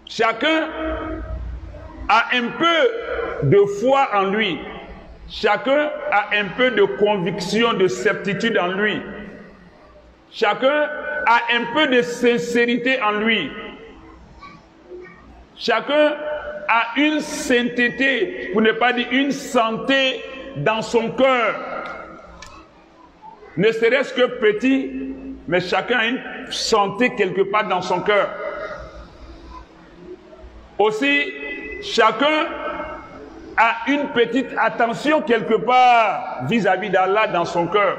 Chacun a un peu de foi en lui. Chacun a un peu de conviction, de certitude en lui. Chacun a un peu de sincérité en lui. Chacun a une sainteté, pour ne pas dire une santé dans son cœur. Ne serait-ce que petit, mais chacun a une santé quelque part dans son cœur. Aussi, chacun a une petite attention quelque part vis-à-vis d'Allah dans son cœur.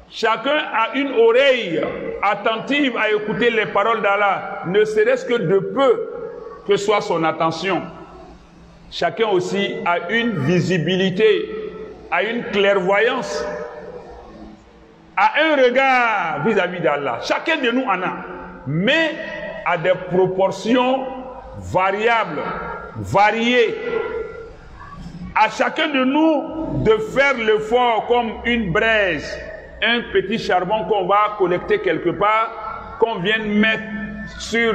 Chacun a une oreille attentive à écouter les paroles d'Allah, ne serait-ce que de peu que soit son attention. Chacun aussi a une visibilité, a une clairvoyance, a un regard vis-à-vis d'Allah. Chacun de nous en a, mais à des proportions variables, variées. À chacun de nous de faire l'effort comme une braise, un petit charbon qu'on va collecter quelque part, qu'on vient mettre sur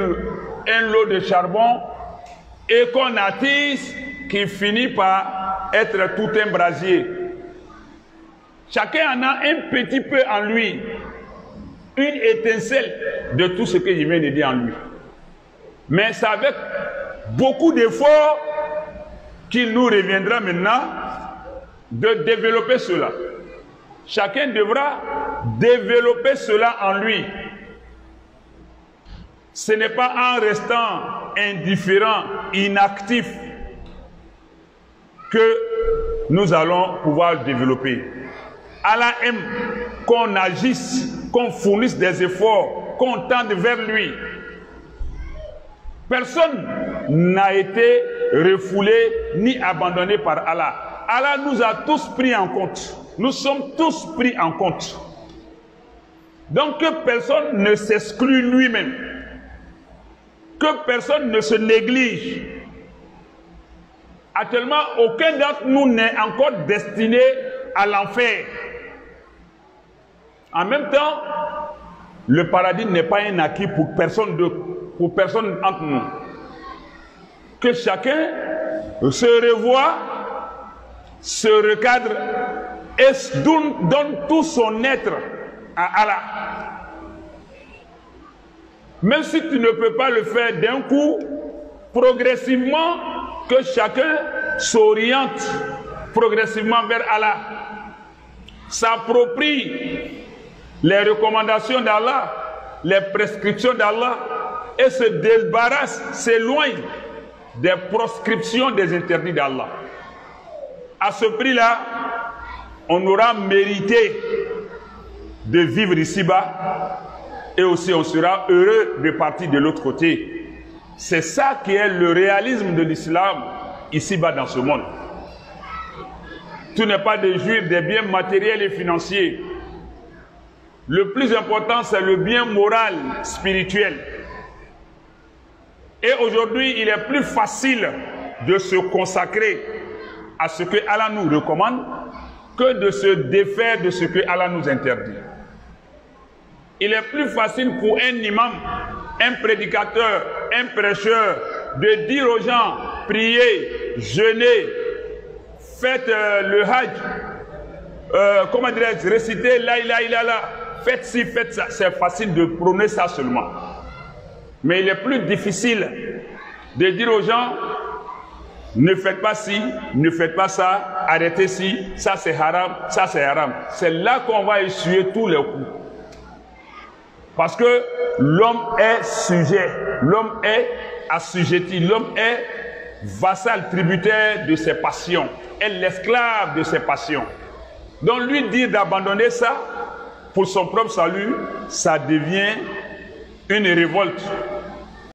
un lot de charbon et qu'on attise, qui finit par être tout un brasier. Chacun en a un petit peu en lui, une étincelle de tout ce que je viens de dire en lui. Mais c'est avec beaucoup d'efforts qu'il nous reviendra maintenant de développer cela. Chacun devra développer cela en lui. Ce n'est pas en restant indifférent, inactif, que nous allons pouvoir développer. Allah aime qu'on agisse, qu'on fournisse des efforts, qu'on tende vers lui. Personne n'a été refoulé ni abandonné par Allah. Allah nous a tous pris en compte. Nous sommes tous pris en compte. Donc que personne ne s'exclue lui-même. Que personne ne se néglige. Actuellement, aucun d'entre nous n'est encore destiné à l'enfer. En même temps, le paradis n'est pas un acquis pour personne entre nous. Que chacun se revoie, se recadre et donne tout son être à Allah. Même si tu ne peux pas le faire d'un coup, progressivement, que chacun s'oriente progressivement vers Allah, s'approprie les recommandations d'Allah, les prescriptions d'Allah, et se débarrasse, s'éloigne des proscriptions des interdits d'Allah. À ce prix-là, on aura mérité de vivre ici-bas, et aussi on sera heureux de partir de l'autre côté. C'est ça qui est le réalisme de l'islam ici-bas dans ce monde. Tout n'est pas de jouir des biens matériels et financiers. Le plus important, c'est le bien moral, spirituel. Et aujourd'hui, il est plus facile de se consacrer à ce que Allah nous recommande que de se défaire de ce que Allah nous interdit. Il est plus facile pour un imam, un prédicateur, un prêcheur, de dire aux gens, priez, jeûnez, faites le hajj, comment dirais-je, récitez la ilaha illallah, faites ci, faites ça. C'est facile de prôner ça seulement. Mais il est plus difficile de dire aux gens, ne faites pas ci, ne faites pas ça, arrêtez ci, ça c'est haram, ça c'est haram. C'est là qu'on va essuyer tous les coups. Parce que l'homme est sujet, l'homme est assujetti, l'homme est vassal, tributaire de ses passions, est l'esclave de ses passions. Donc lui dire d'abandonner ça pour son propre salut, ça devient une révolte.